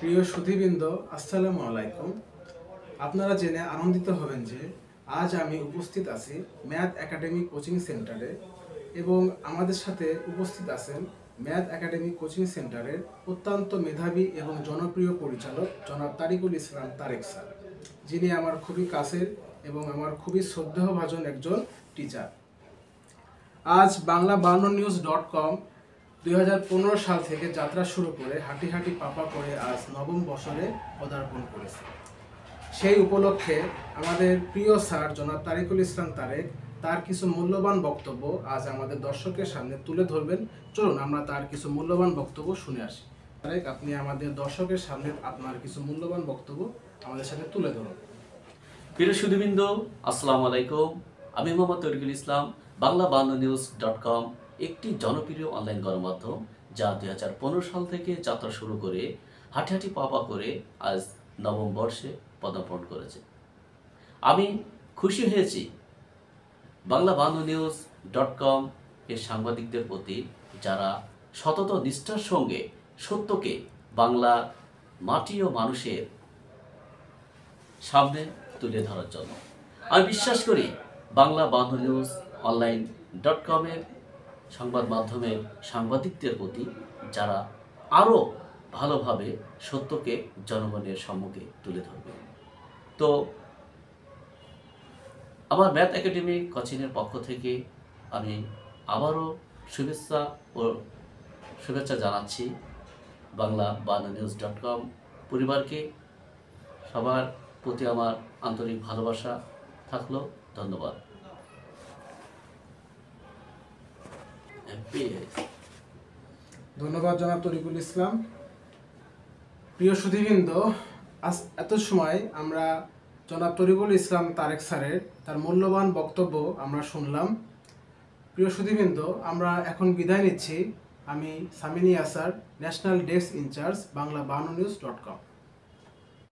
প্রিয় সুধীবৃন্দ, আসসালামু আলাইকুম। আপনারা জেনে আনন্দিত হবেন যে আজ আমি উপস্থিত আছি ম্যাথ একাডেমি কোচিং সেন্টারে এবং আমাদের সাথে উপস্থিত আছেন ম্যাথ একাডেমি কোচিং সেন্টারের অত্যন্ত মেধাবী এবং জনপ্রিয় পরিচালক জনাব তারিকুল ইসলাম তারেক স্যার, যিনি আমার খুবই কাছের এবং আমার খুবই শ্রদ্ধেয়ভাজন একজন টিচার। আজ বাংলা52news.com 2015 সাল থেকে যাত্রা শুরু করে হাঁটি হাঁটি পাপা করে আজ নবম বছরে পদার্পণ করেছে। সেই উপলক্ষে আমাদের প্রিয় স্যার জনাব তারিকুল ইসলাম তারেক তার কিছু মূল্যবান বক্তব্য আজ আমাদের দর্শকের সামনে তুলে ধরবেন। চলুন আমরা তার কিছু মূল্যবান বক্তব্য শুনে আসি। তারেক, আপনি আমাদের দর্শকের সামনে আপনার কিছু মূল্যবান বক্তব্য আমাদের সাথে তুলে ধরুন। প্রিয় সুধীবৃন্দ, আসসালামু আলাইকুম। আমি মোহাম্মদ তরিকুল ইসলাম। বাংলা52news.com একটি জনপ্রিয় অনলাইন গণমাধ্যম যা 2015 সাল থেকে যাত্রা শুরু করে হাঁটি হাঁটি পাপা করে আজ নবম বর্ষে পদার্পণ করেছে। আমি খুশি হয়েছি বাংলা52news.com এর সাংবাদিকদের প্রতি, যারা সতত নিষ্ঠার সঙ্গে সত্যকে বাংলা মাটি ও মানুষের সামনে তুলে ধরার জন্য। আমি বিশ্বাস করি বাংলা52news.com এর সংবাদ মাধ্যমের সাংবাদিকদের প্রতি, যারা আরও ভালোভাবে সত্যকে জনগণের সম্মুখে তুলে ধরবে। তো আমার ম্যাথ একাডেমি কোচিংয়ের পক্ষ থেকে আমি আবারও শুভেচ্ছা জানাচ্ছি বাংলা52news.com পরিবারকে। সবার প্রতি আমার আন্তরিক ভালোবাসা থাকলো। ধন্যবাদ। ধন্যবাদ জনাব তরিকুল ইসলাম। প্রিয় সুধীবৃন্দ, আজ এত সময় আমরা জনাব তরিকুল ইসলাম তারেক স্যারের তার মূল্যবান বক্তব্য আমরা শুনলাম। প্রিয় সুধীবৃন্দ, আমরা এখন বিদায় নিচ্ছি। আমি সামিনী আসার, ন্যাশনাল ডেস্ক ইনচার্জ, বাংলা52news.com।